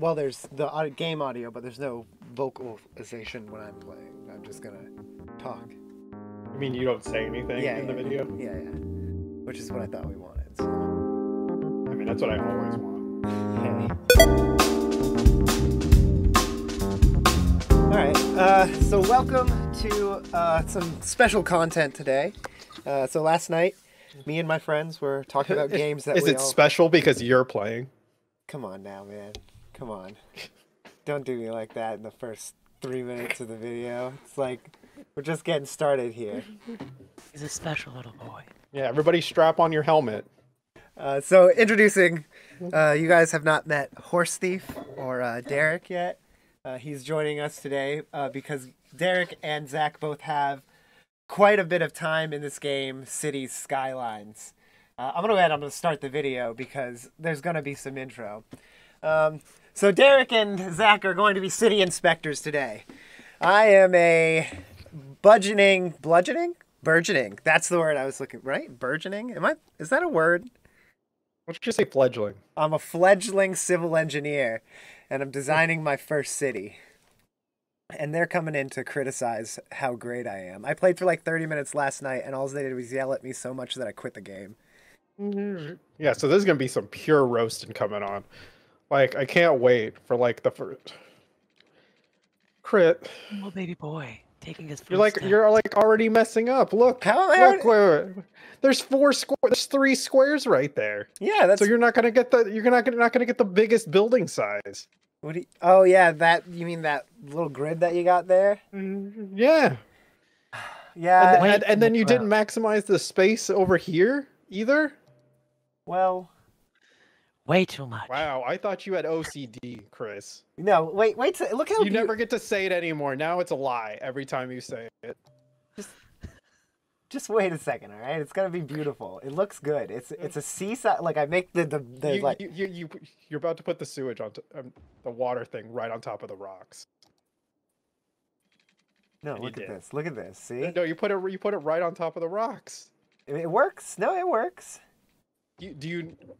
well, there's the game audio, but there's no vocalization when I'm playing. I'm just gonna talk. I mean, you don't say anything in the video? Yeah. Which is what I thought we wanted. So. I mean, that's what I always want. Alright, so welcome to some special content today. So last night, me and my friends were talking about games that Is it special because you're playing? Come on now, man. Come on. Don't do me like that in the first 3 minutes of the video. It's like, we're just getting started here. He's a special little boy. Yeah, everybody strap on your helmet. So introducing, you guys have not met Horse Thief or Derek yet. He's joining us today because Derek and Zach both have quite a bit of time in this game, Cities Skylines. I'm going to start the video because there's going to be some intro. So Derek and Zach are going to be city inspectors today. I am a burgeoning, that's the word I was looking, right? Burgeoning? Is that a word? Why don't you say fledgling? I'm a fledgling civil engineer, and I'm designing my first city. And they're coming in to criticize how great I am. I played for like 30 minutes last night, and all they did was yell at me so much that I quit the game. Yeah, so there's going to be some pure roasting coming on. Like, I can't wait for like the first crit. Little baby boy taking his first You're like already messing up. Look, wait. There's there's 3 squares right there. Yeah, that's so you're not gonna get the biggest building size. What do you, oh yeah, you mean that little grid that you got there? Yeah. Yeah. And then you didn't maximize the space over here either? Well, way too much. Wow, I thought you had OCD, Chris. No, wait, look how you never get to say it anymore. Now it's a lie every time you say it. Just wait a second, all right? It's gonna be beautiful. It looks good. It's a seaside. Like I make you're about to put the sewage on the water thing right on top of the rocks. No, look at this. Look at this. See? No, you put it right on top of the rocks. It works. No, it works.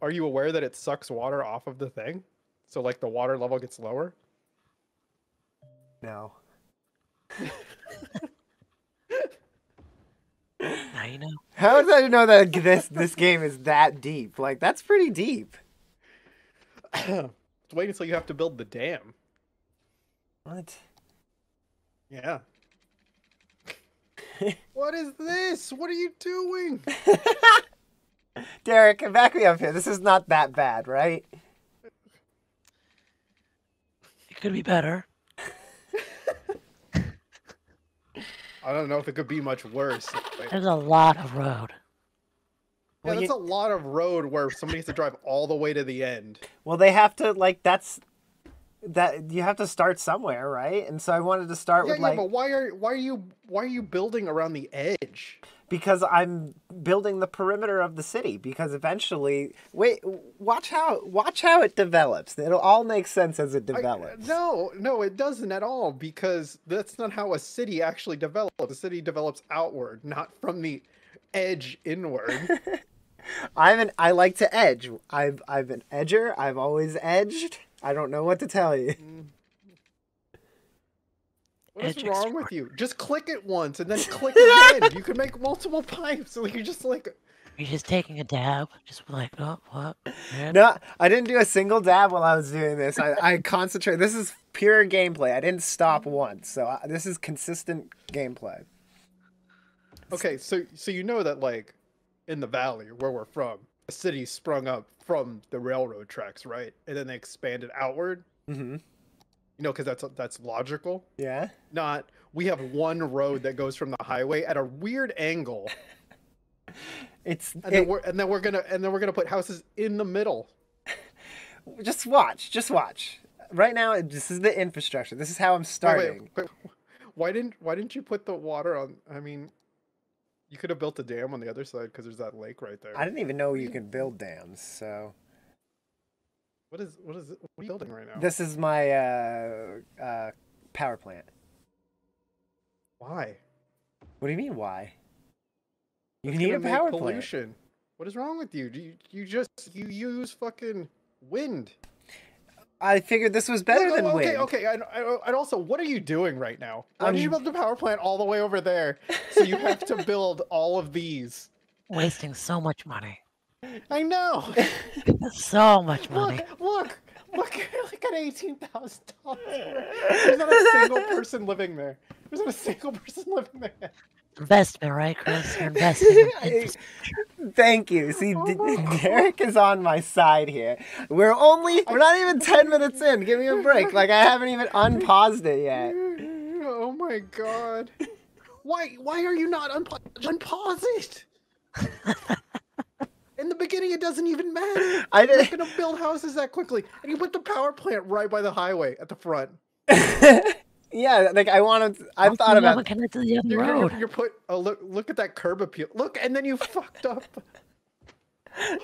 Are you aware that it sucks water off of the thing? So like the water level gets lower? No. Now you know. How did I know that this game is that deep? Like that's pretty deep. Wait until you have to build the dam. What? Yeah. What is this? What are you doing? Derek, back me up here. This is not that bad, right? It could be better. I don't know if it could be much worse. There's a lot of road. Yeah, that's a lot of road where somebody has to drive all the way to the end. Well, they have to, like, you have to start somewhere, right? And so I wanted to start with, like... but why are you building around the edge? Because I'm building the perimeter of the city. Because eventually, watch how it develops. It'll all make sense as it develops. No, it doesn't at all. Because that's not how a city actually develops. A city develops outward, not from the edge inward. I like to edge. I'm an edger. I've always edged. I don't know what to tell you. What is wrong with you? Just click it once and then click again. You can make multiple pipes. So you just like... You're just taking a dab. Just like, oh, what? Yeah. No, I didn't do a single dab while I was doing this. I concentrate. This is pure gameplay. I didn't stop once. So this is consistent gameplay. Okay, so you know that like in the valley where we're from, a city sprung up from the railroad tracks, right? And then they expanded outward. Mm-hmm. You know, because that's logical. Yeah. Not we have one road that goes from the highway at a weird angle. Then we're gonna put houses in the middle. Just watch. Right now, this is the infrastructure. This is how I'm starting. Wait. Why didn't you put the water on? I mean, you could have built a dam on the other side because there's that lake right there. I didn't even know you can build dams. So. What is it? What are you building right now? This is my power plant. Why? What do you mean why? You It's need a gonna make power pollution. plant. What is wrong with you? You use fucking wind. I figured this was better than wind. Okay. And also, what are you doing right now? Why did you I'm- build the power plant all the way over there? So you have to build all of these. Wasting so much money. I know. So much money. Look at $18,000. There's not a single person living there. There's not a single person living there. Investment, right, Chris? You're investing in infrastructure. Thank you. See, Oh my God. Derek is on my side here. We're not even 10 minutes in. Give me a break. Like, I haven't even unpaused it yet. Oh my God. Why are you not unpause it? In the beginning, it doesn't even matter. I You're did. not gonna build houses that quickly, and you put the power plant right by the highway at the front. Yeah, like I've thought You haven't about. connected to the other You're road. look at that curb appeal. Look, and then you fucked up. And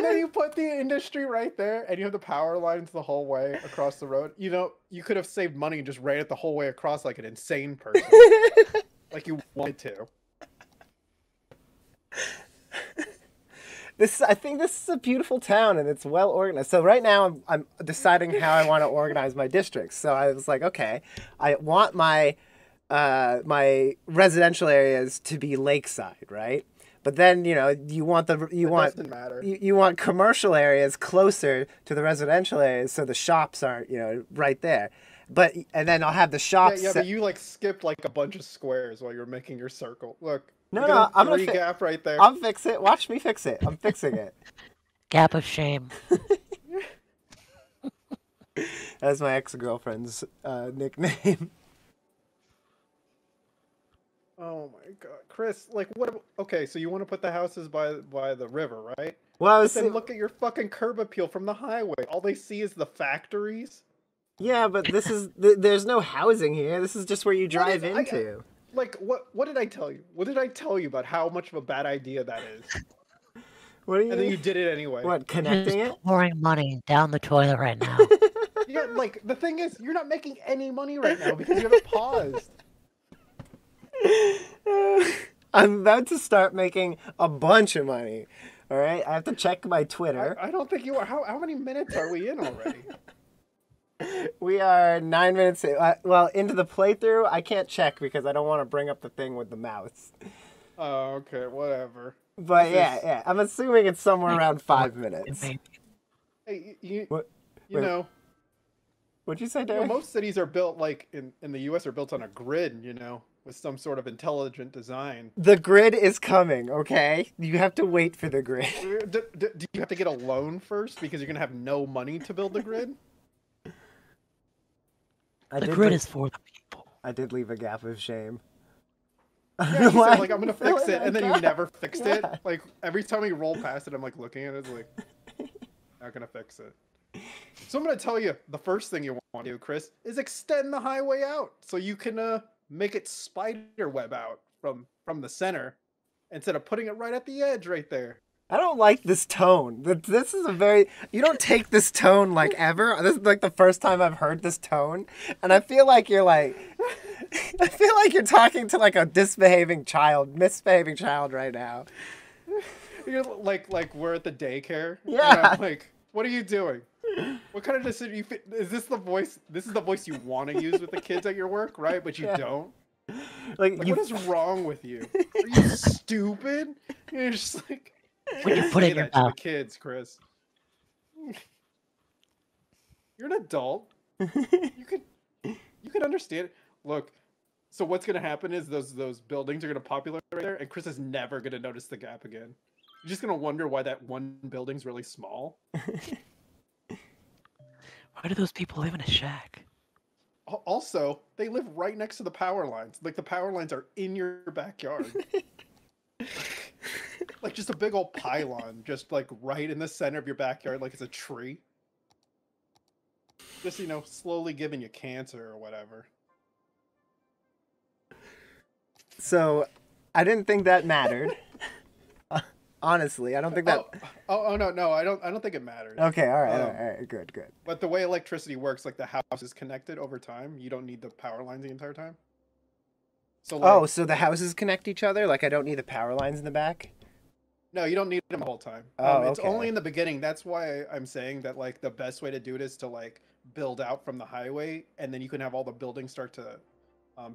then you put the industry right there, and you have the power lines the whole way across the road. You know, you could have saved money and just ran it the whole way across like an insane person, like you wanted to. I think this is a beautiful town and it's well organized. So right now I'm deciding how I want to organize my districts. So I was like, okay, I want my my residential areas to be lakeside, right? But then you Doesn't matter. you want commercial areas closer to the residential areas, so the shops aren't right there. And then I'll have the shops. Yeah, but you like skipped like a bunch of squares while you're making your circle. Look. No, Look at no, the I'm gonna three gap right there. I'll fix it. Watch me fix it. I'm fixing it. Gap of shame. That's my ex-girlfriend's nickname. Oh my God, Chris! Like, what? Okay, so you want to put the houses by the river, right? Well, I But was then look at your fucking curb appeal from the highway. All they see is the factories. yeah, but this is there's no housing here. This is just where you drive is- into. Like, what did I tell you? What did I tell you about how much of a bad idea that is? What are you? And then you did it anyway. What, connecting it? Just pouring money down the toilet right now. Yeah, like the thing is, you're not making any money right now because you have it paused. I'm about to start making a bunch of money. All right, I have to check my Twitter. I don't think you are. How many minutes are we in already? We are 9 minutes. Into the playthrough. I can't check because I don't want to bring up the thing with the mouse. Oh, okay, whatever. But This yeah, I'm assuming it's somewhere around 5 minutes. Hey, you What? you wait, know, What'd you say, you know, Derek? most cities are built like in the U.S. are built on a grid, with some sort of intelligent design. The grid is coming. Okay, you have to wait for the grid. Do you have to get a loan first because you're gonna have no money to build the grid? The grid is for the people. I did leave a gap of shame. Yeah, you said, like, I'm gonna fix Oh it, my and then you God. never fixed it. Yeah. Like every time we roll past it, I'm like looking at it, like not gonna fix it. So I'm gonna tell you the first thing you want to do, Chris, is extend the highway out so you can make it spider web out from the center instead of putting it right at the edge right there. I don't like this tone. This is you don't take this tone like ever. This is like the first time I've heard this tone. And I feel like you're I feel like you're talking to like a misbehaving child right now. You're like we're at the daycare. and Yeah. I'm like, what are you doing? What kind of decision is this the voice? This is the voice you want to use with the kids at your work, right? But you Yeah. don't. Like Like, you what is wrong with you? Are you stupid? You're just like, When you can't put say it in your that to the mouth. kids, Chris. You're an adult. You could understand it. Look, so what's gonna happen is those buildings are gonna populate right there, and Chris is never gonna notice the gap again. You're just gonna wonder why that one building's really small. Why do those people live in a shack? Also, they live right next to the power lines. Like the power lines are in your backyard. Like just a big old pylon, just like right in the center of your backyard, like it's a tree. Just slowly giving you cancer or whatever. So I didn't think that mattered. Honestly, I don't think that. Oh no, I don't think it matters. Okay, all right, good. But the way electricity works, like the house is connected over time. You don't need the power lines the entire time. So So the houses connect each other? Like I don't need the power lines in the back? No, you don't need them the whole time. Oh, It's only okay. in the beginning. That's why I'm saying that like the best way to do it is to like build out from the highway, and then you can have all the buildings start to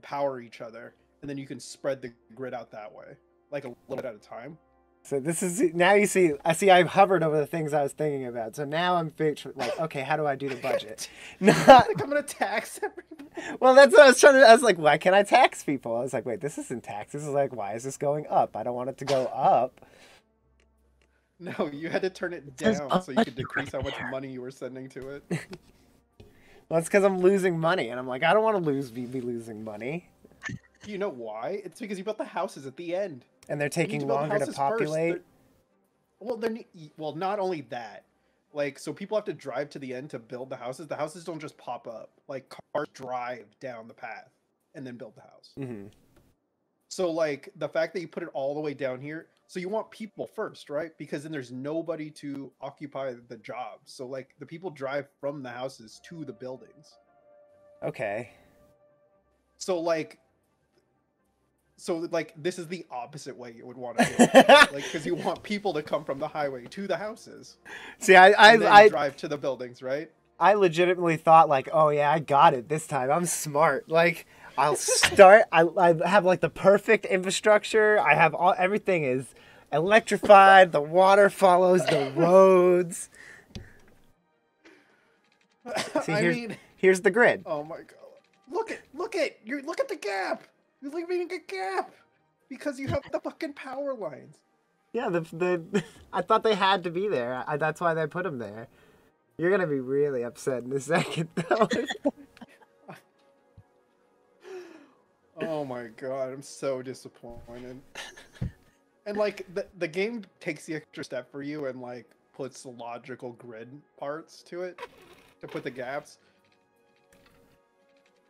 power each other, and then you can spread the grid out that way, like a little bit at a time. So this is now you see. I see. I've hovered over the things I was thinking about. So now I'm like, okay, how do I do the budget? Not Like I'm gonna tax everybody. well. That's what I was trying to. I was like, why can't I tax people? I was like, wait, this isn't tax. This is like, why is this going up? I don't want it to go up. No, you had to turn it says down so you could budget decrease right how much there. money you were sending to it. Well, it's because I'm losing money, and I'm like, I don't want to be losing money. You know why? It's because you built the houses at the end. And they're You need taking to build longer to houses first. populate. Well, not only that. Like, so people have to drive to the end to build the houses. The houses don't just pop up. Like, cars drive down the path and then build the house. Mm-hmm. So, like, the fact that you put it all the way down here, so you want people first, right? Because then there's nobody to occupy the jobs. So, like, the people drive from the houses to the buildings. Okay. So, this is the opposite way you would want to do it. Right? Like, because you want people to come from the highway to the houses. See, And then drive to the buildings, right? I legitimately thought like, oh yeah, I got it this time. I'm smart. Like I'll start. I have like the perfect infrastructure. I have everything is electrified. The water follows the roads. See, here's the grid. Oh my god! Look at the gap. You're leaving a gap because you have the fucking power lines. Yeah, I thought they had to be there. That's why they put them there. You're gonna be really upset in a second, though. Oh my god, I'm so disappointed. And like the game takes the extra step for you and like puts logical grid parts to it to put the gaps.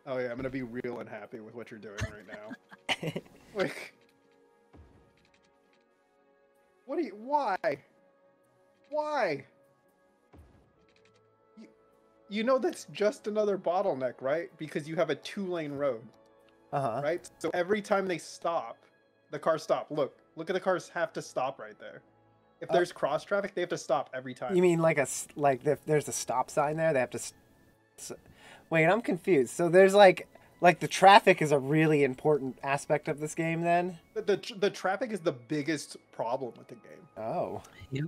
Oh yeah, I'm gonna be real unhappy with what you're doing right now. Like, why? Why? You know that's just another bottleneck, right? Because you have a 2-lane road, Uh-huh. right? So every time they stop, the cars stop. Look at the cars have to stop right there. If there's cross traffic, they have to stop every time. You mean like if there's a stop sign there, they have to. Wait, I'm confused. So there's like the traffic is a really important aspect of this game, then? The traffic is the biggest problem with the game. Oh. Yep.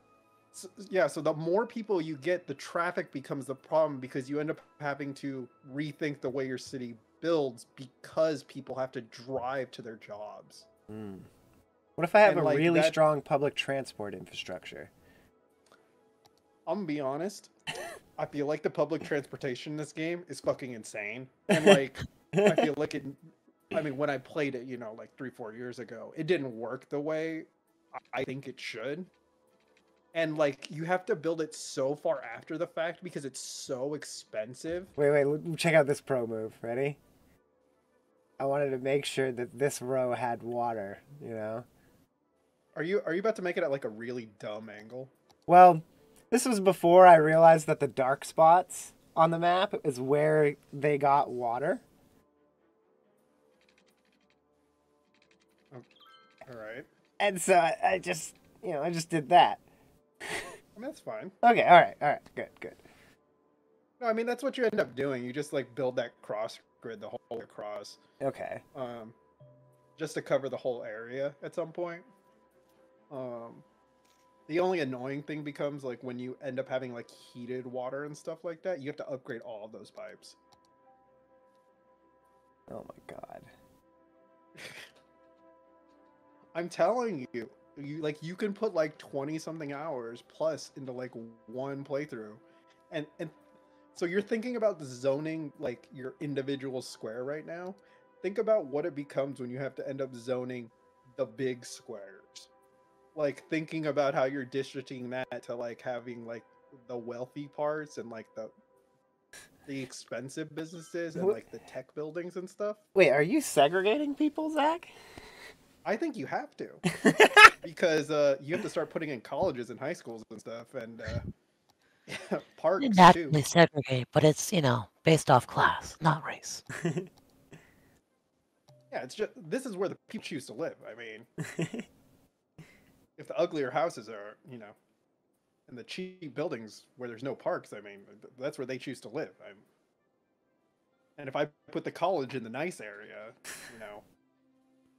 So, yeah, so the more people you get, the traffic becomes the problem because you end up having to rethink the way your city builds because people have to drive to their jobs. Mm. What if I have And, a like, really that- strong public transport infrastructure? I'm gonna be honest. I feel like the public transportation in this game is fucking insane. And like, I feel like when I played it, like 3-4 years ago, it didn't work the way I think it should. And like, you have to build it so far after the fact because it's so expensive. Wait, check out this pro move. Ready? I wanted to make sure that this row had water, you know? Are you about to make it at like a really dumb angle? Well, this was before I realized that the dark spots on the map is where they got water. All right. And so I just did that. I mean, that's fine. Okay, all right, good. No, I mean, that's what you end up doing. You just like build that cross grid the whole way across, Okay. just to cover the whole area at some point. The only annoying thing becomes like when you end up having like heated water and stuff like that, you have to upgrade all of those pipes. Oh my god. I'm telling you, you can put like 20 something hours plus into like one playthrough, and so you're thinking about zoning like your individual square right now. Think about what it becomes when you have to end up zoning the big squares. Like thinking about how you're districting that to like having like the wealthy parts and like the expensive businesses and like the tech buildings and stuff. Wait, are you segregating people, Zach? I think you have to, because you have to start putting in colleges and high schools and stuff, and parks too. Naturally segregate, but it's, based off class, not race. Yeah, it's just this is where the people choose to live. I mean, if the uglier houses are, and the cheap buildings where there's no parks, I mean, that's where they choose to live. And if I put the college in the nice area, you know,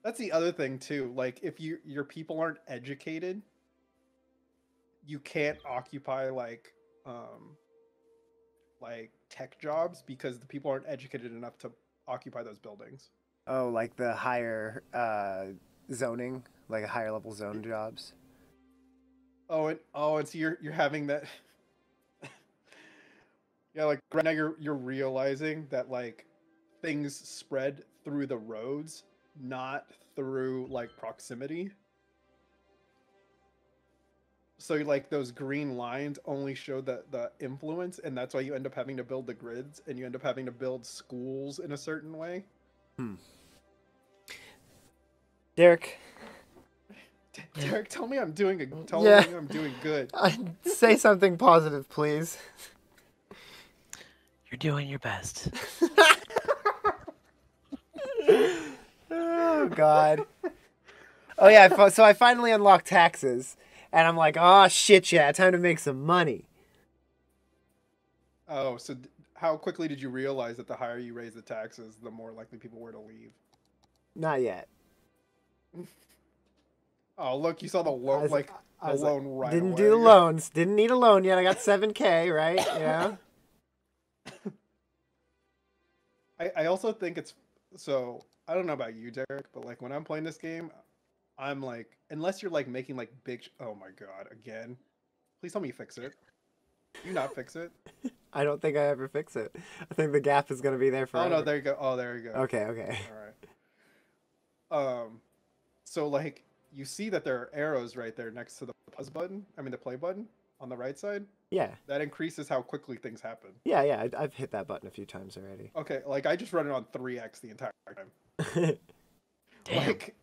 that's the other thing too. Like if your people aren't educated, you can't occupy like tech jobs because the people aren't educated enough to occupy those buildings. Oh, like the higher zoning, like a higher level zone jobs. And so you're having that. Yeah, like right now you're realizing that like things spread through the roads, not through like proximity. So like those green lines only show the influence, and that's why you end up having to build the grids, and you end up having to build schools in a certain way. Hmm. Derek. Derek, tell me I'm doing Yeah. me I'm doing good. Say something positive, please. You're doing your best. Oh God. Oh yeah. So I finally unlocked taxes, and I'm like, oh shit, yeah, time to make some money. Oh, so how quickly did you realize that the higher you raise the taxes, the more likely people were to leave? Not yet. Oh, look, you saw the loan, I was loan right didn't away. do the loans. Didn't need a loan yet. I got 7K, right? Yeah. I also think it's so. I don't know about you, Derek, but like when I'm playing this game, I'm like, unless you're like making like big. Oh my god, again! Please tell me you fix it. Do you not fix it? I don't think I ever fix it. I think the gap is gonna be there Oh forever. no, there you go. Oh, there you go. Okay, okay. All right. So like you see that there are arrows right there next to the pause button. I mean the play button on the right side. Yeah. That increases how quickly things happen. Yeah. I've hit that button a few times already. Okay, like I just run it on 3x the entire time. Damn. Like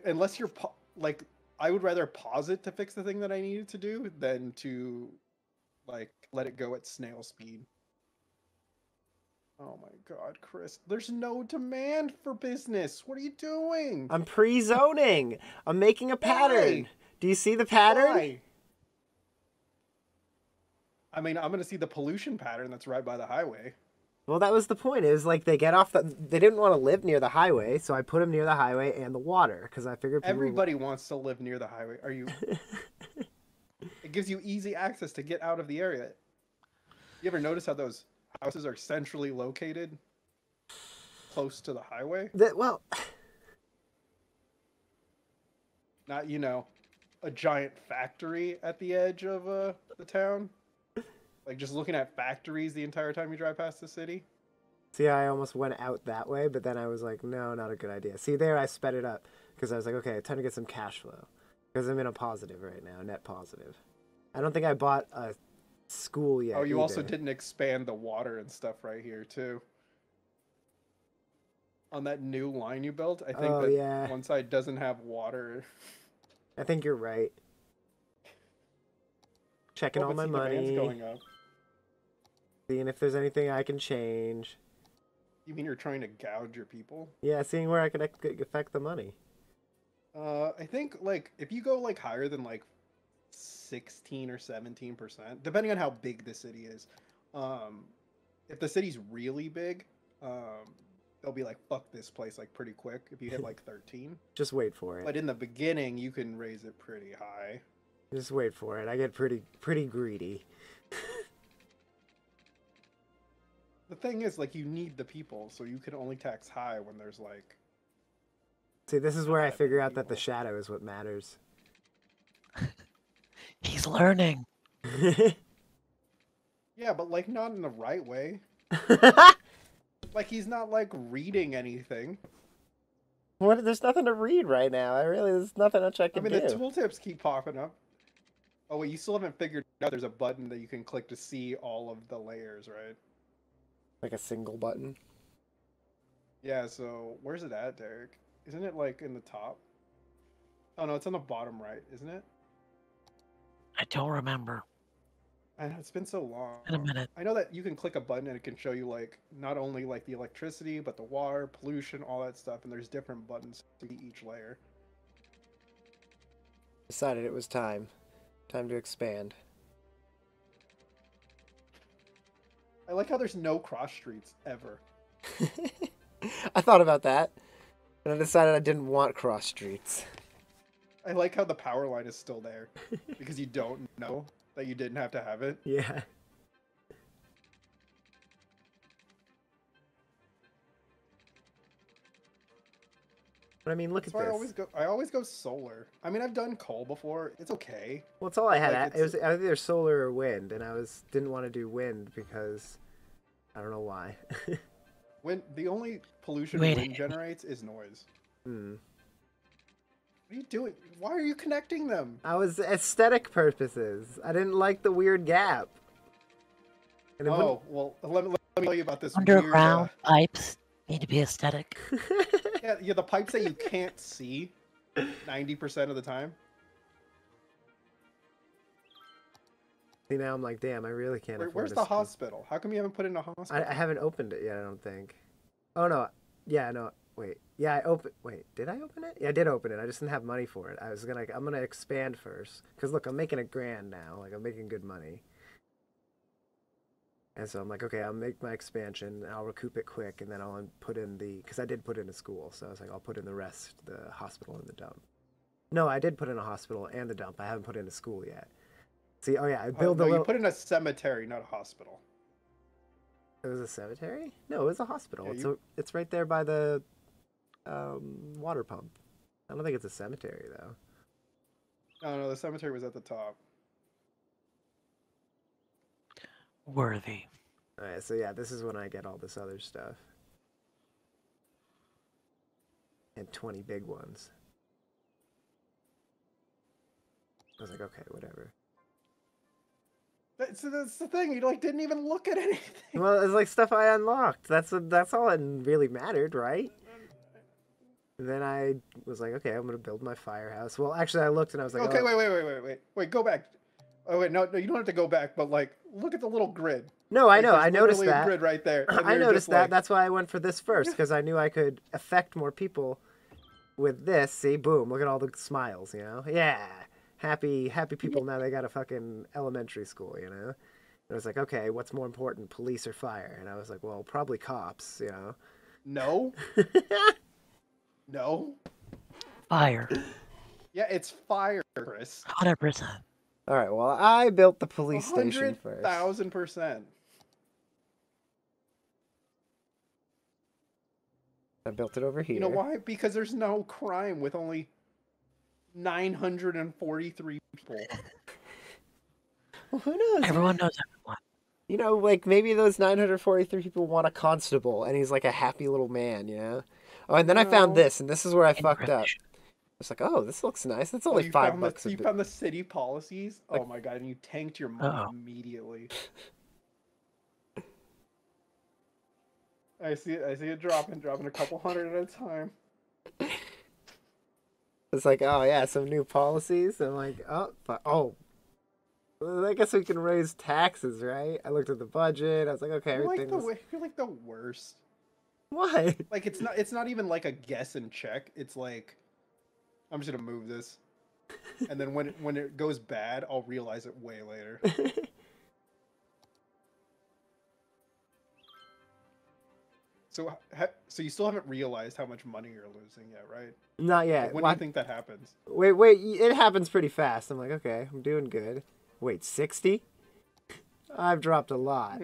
unless you're like I would rather pause it to fix the thing that I needed to do than to like let it go at snail speed. Oh my god, Chris. There's no demand for business. What are you doing? I'm pre-zoning. I'm making a pattern. Why? Do you see the pattern? Why? I mean, I'm gonna see the pollution pattern that's right by the highway. Well, that was the point. It was like they get off they didn't want to live near the highway, so I put them near the highway and the water because I figured people Everybody wants to live near the highway. Are you? It gives you easy access to get out of the area. You ever notice how those houses are centrally located, close to the highway? Well, Not, a giant factory at the edge of the town. Like just looking at factories the entire time you drive past the city. see, I almost went out that way, but then I was like, no, not a good idea. See, there I sped it up because I was like, okay, time to get some cash flow because I'm in a positive right now, net positive. I don't think I bought a school yet. Oh, you either. also didn't expand the water and stuff right here too. On that new line you built, I think yeah. one side doesn't have water. I think you're right. Checking all my money. Going up. Seeing if there's anything I can change. You mean you're trying to gouge your people? Yeah, seeing where I can affect the money. I think like if you go like higher than like 16 or 17%, depending on how big the city is. If the city's really big, they'll be like, fuck this place like pretty quick if you hit like 13. Just wait for it. But in the beginning, you can raise it pretty high. Just wait for it. I get pretty greedy. The thing is, like, you need the people, so you can only tax high when there's like. See, this is where I figure out that the shadow is what matters. He's learning. Yeah, but like not in the right way. Like he's not like reading anything. What? There's nothing to read right now. There's nothing much I can do. The tooltips keep popping up. Oh wait, you still haven't figured out there's a button that you can click to see all of the layers, right? Like a single button. Yeah, so where's it at, Derek? Isn't it like in the top? Oh no, it's on the bottom right, isn't it? I don't remember. I know, it's been so long. In a minute. I know that you can click a button and it can show you like not only like the electricity, but the water, pollution, all that stuff, and there's different buttons to each layer. decided it was time. Time to expand. I like how there's no cross streets ever. I thought about that, and I decided I didn't want cross streets. I like how the power line is still there because you don't know that you didn't have to have it. Yeah. But I mean, look That's at why this. I always go solar. I mean, I've done coal before. It's okay. Well, it's all I had. Like, It was either solar or wind, and I didn't want to do wind because I don't know why. When the only pollution Wait. wind generates is noise. Hmm. What are you doing? Why are you connecting them? I was aesthetic purposes. I didn't like the weird gap. And it Oh, well, let me tell you about this Underground pipes need to be aesthetic. Yeah, the pipes that you can't see 90% of the time. See, now I'm like, damn, I really can't afford Where's a the school. hospital? How come you haven't put in a hospital? I haven't opened it yet, I don't think. Oh, no. Yeah, no. Wait. Yeah, I opened... Wait, did I open it? Yeah, I did open it. I just didn't have money for it. I'm gonna expand first. Because, look, I'm making $1,000 now. Like, I'm making good money. And so I'm like, okay, I'll make my expansion, and I'll recoup it quick, and then I'll put in the... Because I did put in a school, so I was like, I'll put in the rest, the hospital and the dump. No, I did put in a hospital and the dump. I haven't put in a school yet. See, oh yeah, I build no, a little... you put in a cemetery, not a hospital. It was a cemetery? No, it was a hospital. Yeah, It's right there by the water pump. I don't think it's a cemetery, though. No, the cemetery was at the top. Worthy. Alright, so yeah, this is when I get all this other stuff. And 20 big ones. I was like, okay, whatever. That's the thing. You like didn't even look at anything. Well, it's like stuff I unlocked. That's all that really mattered, right? And then I was like, okay, I'm gonna build my firehouse. Well, actually, I looked and I was like, Okay, oh. wait, go back. Oh wait, no, you don't have to go back. But like, look at the little grid. No, I Like, know. there's I noticed literally that. a grid right there. and I you're noticed just that. like- That's why I went for this first, because I knew I could affect more people with this. See, boom! Look at all the smiles. You know, yeah, happy people. Now they got a fucking elementary school. You know. And I was like, okay, what's more important, police or fire? And I was like, well, probably cops. You know. No. No. Fire. Yeah, it's fire, Chris. 100%. All right. Well, I built the police station first. 100,000%. I built it over here. You know why? Because there's no crime with only 943 people. Well, who knows? Everyone knows everyone. You know, like maybe those 943 people want a constable, and he's like a happy little man. You know. Oh, and then I found No. this, and this is where I fucked up. It's like, oh, this looks nice. That's only you $5 found bucks. you found the city policies? Like- Oh my god, and you tanked your money Uh-oh. immediately. I see it dropping a couple hundred at a time. It's like, oh yeah, some new policies. I'm like, oh, well, I guess we can raise taxes, right? I looked at the budget. I was like, okay, everything's... You're like the worst. What? Like it's not even like a guess and check. It's like I'm just gonna move this, and then when it goes bad, I'll realize it way later. So you still haven't realized how much money you're losing yet, right? Not yet. When do you think that happens? Wait, it happens pretty fast. I'm like, okay, I'm doing good. Wait, 60? I've dropped a lot.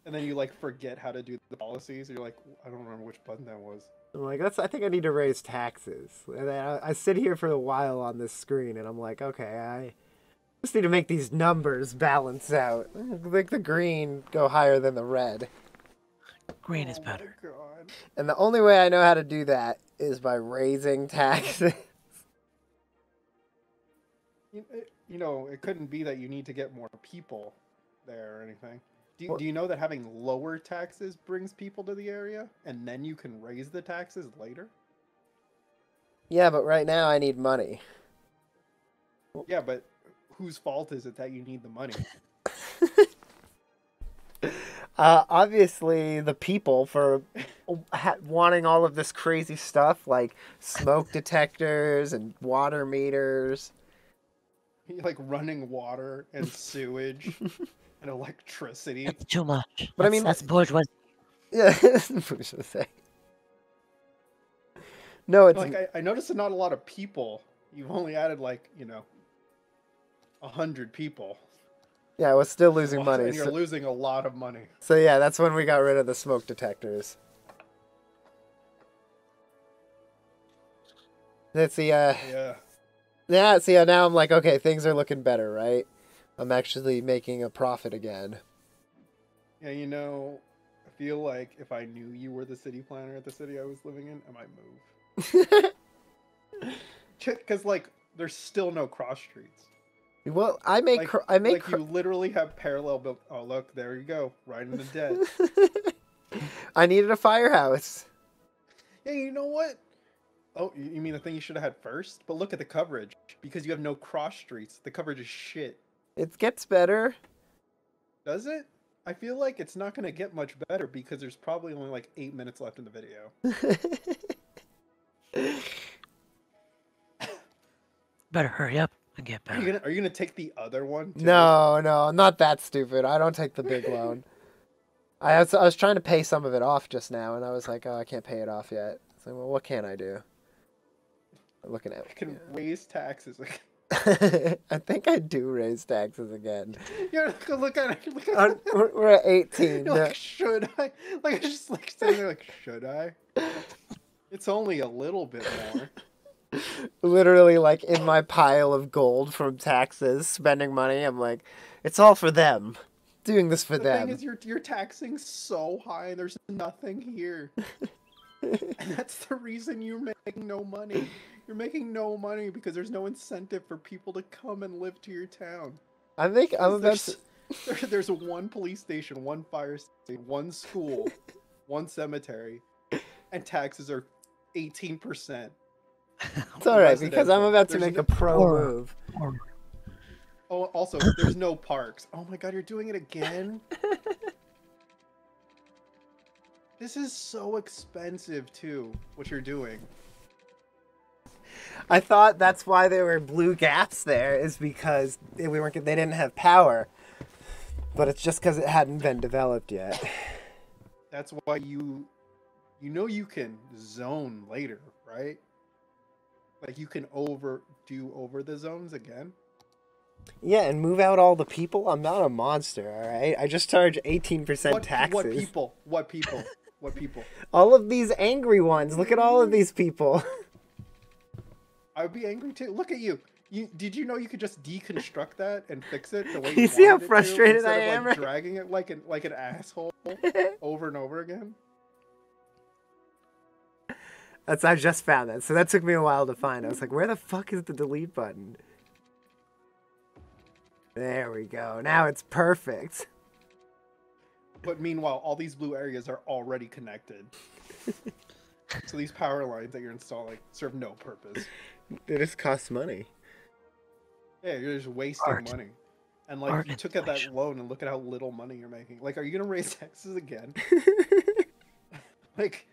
And then you like forget how to do the policies. You're like, I don't remember which button that was. I'm like, I think I need to raise taxes. And then I sit here for a while on this screen, and I'm like, okay, I just need to make these numbers balance out. Like the green go higher than the red. Green is better. Oh my god. And the only way I know how to do that is by raising taxes. You know, it couldn't be that you need to get more people there or anything. Do you know that having lower taxes brings people to the area, and then you can raise the taxes later? Yeah, but right now I need money. Yeah, but whose fault is it that you need the money? Obviously, the people for wanting all of this crazy stuff like smoke detectors and water meters. Like running water and sewage and electricity. That's too much. But I mean, That's bourgeoisie. yeah, what should I say? No, it's Like I noticed that not a lot of people. You've only added like 100 people. yeah, we're still losing money. And you're losing a lot of money. So yeah, that's when we got rid of the smoke detectors. Let's see. Yeah. Yeah. See, now I'm like, okay, things are looking better, right? I'm actually making a profit again. Yeah, I feel like if I knew you were the city planner at the city I was living in, I might move. Because like, there's still no cross streets. Well, I make. You literally have parallel built. Oh, look, there you go, right in the dead. I needed a firehouse. Yeah, you know what? Oh, you mean the thing you should have had first? But look at the coverage. Because you have no cross streets, the coverage is shit. It gets better. Does it? I feel like it's not going to get much better because there's probably only like 8 minutes left in the video. Better hurry up and get better. Are you gonna take the other one? Too? No, I'm not that stupid. I don't take the big loan. I was trying to pay some of it off just now, and I was like, oh, I can't pay it off yet. So, well, what can I do? Looking at. I can raise taxes. I think I do raise taxes again. Yeah, look at it. We're at 18. You're like, should I? Like, I just like sitting there, like, should I? It's only a little bit more. Literally, like in my pile of gold from taxes, spending money. I'm like, it's all for them. Doing this for them. The thing is, you're taxing so high, and there's nothing here. And that's the reason you're making no money. You're making no money because there's no incentive for people to come and live to your town. There's one police station, one fire station, one school, one cemetery, and taxes are 18%. It's alright because I'm about to make a pro move. Oh, also, there's no parks. Oh my god, you're doing it again? This is so expensive, too, what you're doing. I thought that's why there were blue gaps there, is because they didn't have power. But it's just because it hadn't been developed yet. That's why you can zone later, right? Like you can over the zones again. Yeah, and move out all the people. I'm not a monster, all right? I just charge 18% taxes. What people? What people? What people? All of these angry ones. Look at all of these people. I would be angry too. Look at you. Did you know you could just deconstruct that and fix it the way you see how frustrated I am? Instead of dragging it like an asshole over and over again. I just found that. So that took me a while to find. I was like, where the fuck is the delete button? There we go. Now it's perfect. But meanwhile, all these blue areas are already connected. So these power lines that you're installing serve no purpose. They just cost money. Yeah, you're just wasting money. And like, you took out that loan and look at how little money you're making. Like, are you gonna raise taxes again? like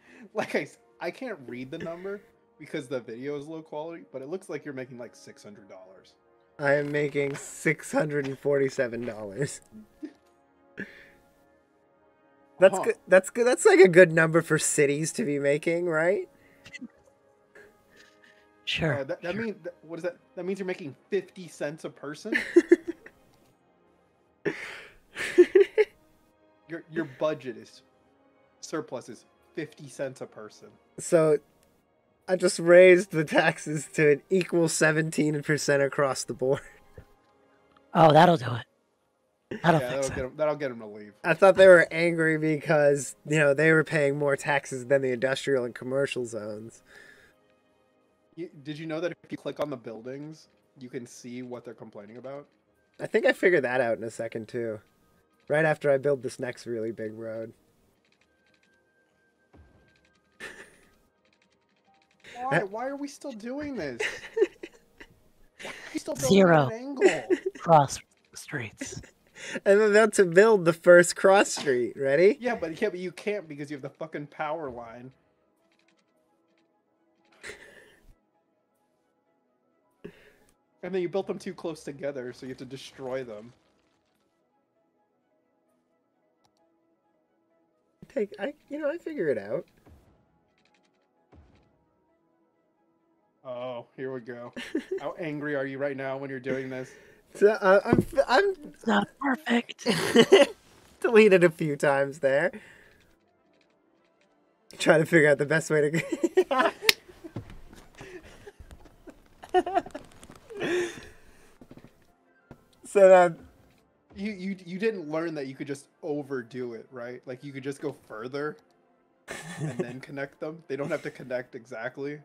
I can't read the number because the video is low quality, but it looks like you're making like $600. I am making $647. That's good. That's good. That's like a good number for cities to be making, right? Sure. That means what is that? That means you're making 50 cents a person. Your budget is surplus is 50 cents a person. So I just raised the taxes to an equal 17% across the board. Oh, that'll do it. That'll get them to leave. I thought they were angry because, they were paying more taxes than the industrial and commercial zones. Did you know that if you click on the buildings, you can see what they're complaining about? I think I figured that out in a second, too. Right after I build this next really big road. Why are we still doing this? Why are we still building Zero. an angle? Cross streets. I'm about to build the first cross street. Ready? Yeah, but you can't because you have the fucking power line. And then you built them too close together, so you have to destroy them. I figure it out. Oh, here we go. How angry are you right now when you're doing this? So I'm It's not perfect. deleted a few times there. Trying to figure out the best way to. So that You didn't learn that you could just overdo it, right? Like you could just go further and then connect them. They don't have to connect exactly.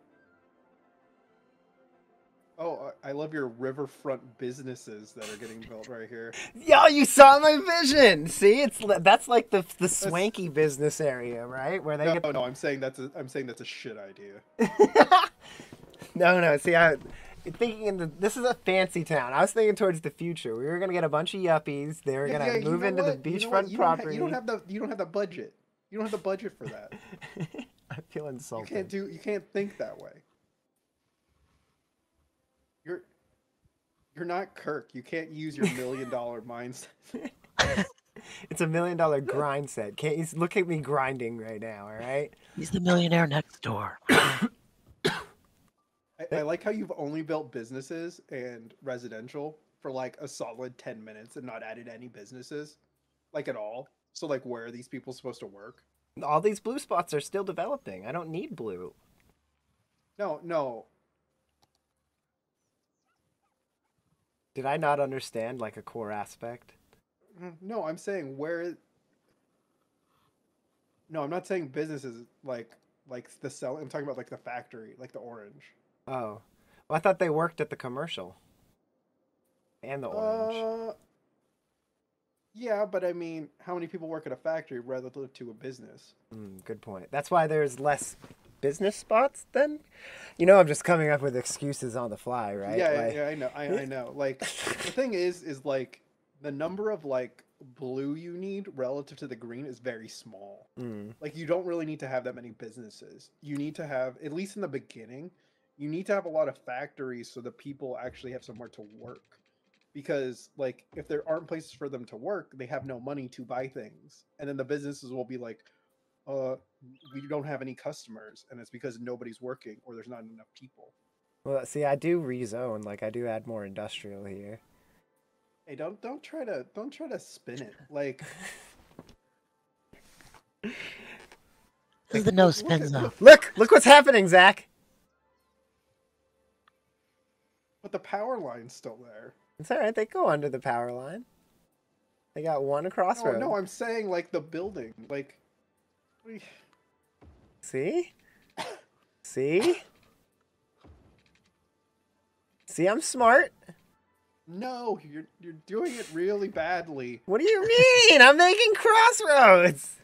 Oh, I love your riverfront businesses that are getting built right here. yo, you saw my vision. See, that's like the swanky business area, right? Where they No, get. no, I'm saying that's a shit idea. No. See, this is a fancy town. I was thinking towards the future. We were gonna get a bunch of yuppies. They were gonna move into the beachfront property. You don't have the budget. You don't have the budget for that. I feel insulted. You can't think that way. You're not Kirk. You can't use your $1 million mindset. It's a $1 million grind set. Can't you look at me grinding right now? All right. He's the millionaire next door. I like how you've only built businesses and residential for like a solid 10 minutes and not added any businesses, like at all. So like, where are these people supposed to work? All these blue spots are still developing. I don't need blue. No. Did I not understand like a core aspect? No, I'm saying where. No, I'm not saying businesses like the sell. I'm talking about like the factory, like the orange. Oh, well, I thought they worked at the commercial and the orange. Yeah, but I mean, how many people work at a factory relative to a business? Good point. That's why there's less business spots then? I'm just coming up with excuses on the fly, right? Yeah, I know. I know. Like, the thing is like, the number of, like, blue you need relative to the green is very small. Like, you don't really need to have that many businesses. You need to have, at least in the beginning, you need to have a lot of factories so that people actually have somewhere to work. Because, like, if there aren't places for them to work, they have no money to buy things. And then the businesses will be like, we don't have any customers, and it's because nobody's working or there's not enough people. Well, see, I do rezone. Like, I do add more industrial here. Hey, don't try to spin it. Like, This is the no spin zone. Look what's happening, Zach. but the power line's still there. It's all right. They go under the power line. They got one across road. No, I'm saying like the building. Like, See? See, I'm smart. no, you're doing it really badly. What do you mean? I'm making crossroads.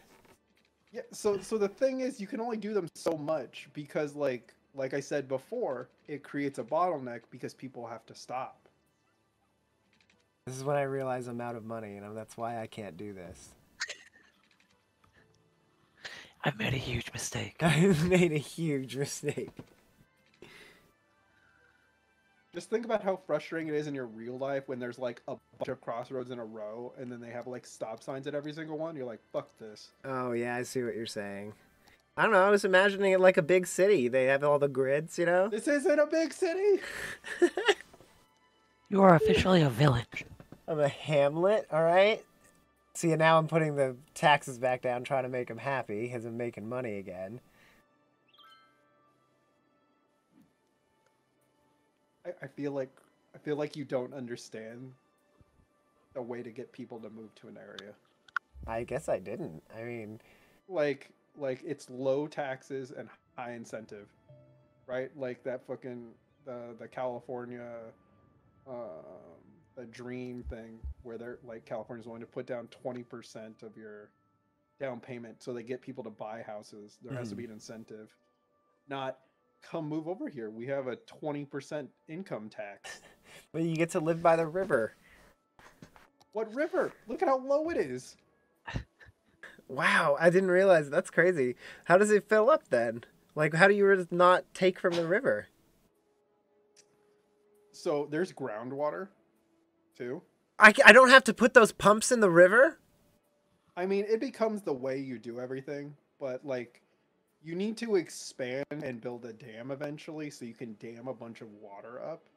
Yeah. So the thing is, you can only do them so much because like I said before, it creates a bottleneck because people have to stop. This is when I realize I'm out of money, and that's why I can't do this. I've made a huge mistake. I've made a huge mistake. Just think about how frustrating it is in your real life when there's like a bunch of crossroads in a row and then they have like stop signs at every single one. You're like, fuck this. Oh, yeah, I see what you're saying. I don't know, I was imagining it like a big city. They have all the grids, This isn't a big city. You are officially a village. I'm a hamlet, all right? See, now I'm putting the taxes back down, trying to make them happy, because I'm making money again. I feel like you don't understand a way to get people to move to an area. I guess I didn't. I mean... Like it's low taxes and high incentive, right? Like that fucking the California the dream thing where they're like California's willing to put down 20% of your down payment so they get people to buy houses. There has to be an incentive, not come move over here. We have a 20% income tax. But you get to live by the river. What river? Look at how low it is. Wow, I didn't realize. That's crazy. How does it fill up then? Like, how do you not take from the river? So there's groundwater, too. I don't have to put those pumps in the river? I mean, it becomes the way you do everything, but like, you need to expand and build a dam eventually so you can dam a bunch of water up.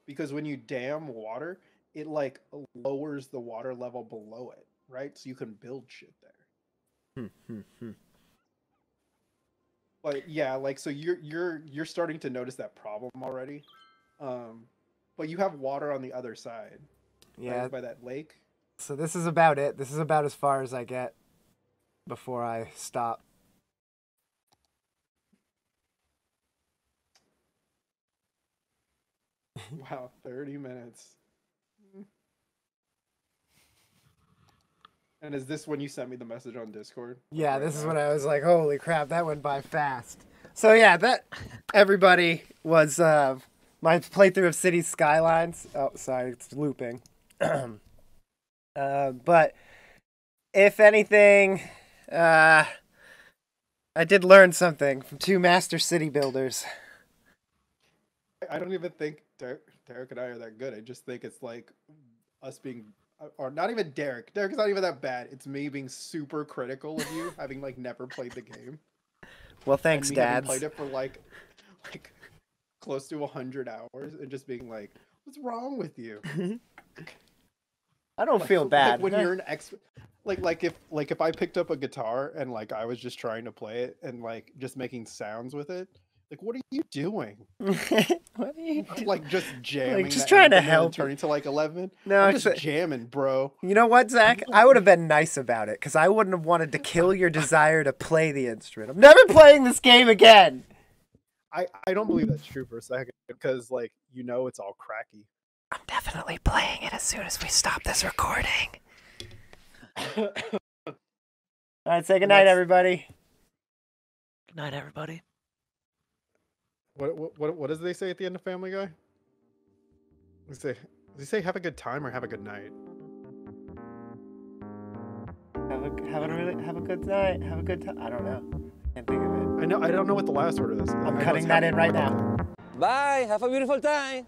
Because when you dam water, it like lowers the water level below it, right? So you can build shit there. But yeah, like so you're starting to notice that problem already. But you have water on the other side. Yeah. Right, by that lake. So this is about it. This is about as far as I get before I stop. Wow, 30 minutes. And is this when you sent me the message on Discord? Yeah, Right this is now? when I was like, holy crap, that went by fast. So yeah, that everybody was my playthrough of City Skylines. Oh, sorry, it's looping. But if anything, I did learn something from two master city builders. I don't even think Derek and I are that good. I just think it's like us being, or not even Derek. Derek's not even that bad. It's me being super critical of you, having like never played the game. Well, thanks, and me having Dads. played it for like close to 100 hours, and just being like, "What's wrong with you?" I don't feel bad. Like when you're an like if I picked up a guitar and like I was just trying to play it and like just making sounds with it. Like, what are you doing? What are you doing? Like just jamming, just trying to help. turning to like 11. No, I'm just jamming, bro. You know what, Zach? I would have been nice about it because I wouldn't have wanted to kill your desire to play the instrument. I'm never playing this game again. I don't believe that's true for a second because like it's all cracky. I'm definitely playing it as soon as we stop this recording. All right, say goodnight, everybody. Good night, everybody. What does they say at the end of Family Guy? Does they say have a good time or have a good night? Have a good night. Have a good time. I don't know. Can't think of it. I don't know what the last word is. I'm cutting that in right now. Bye. Have a beautiful time.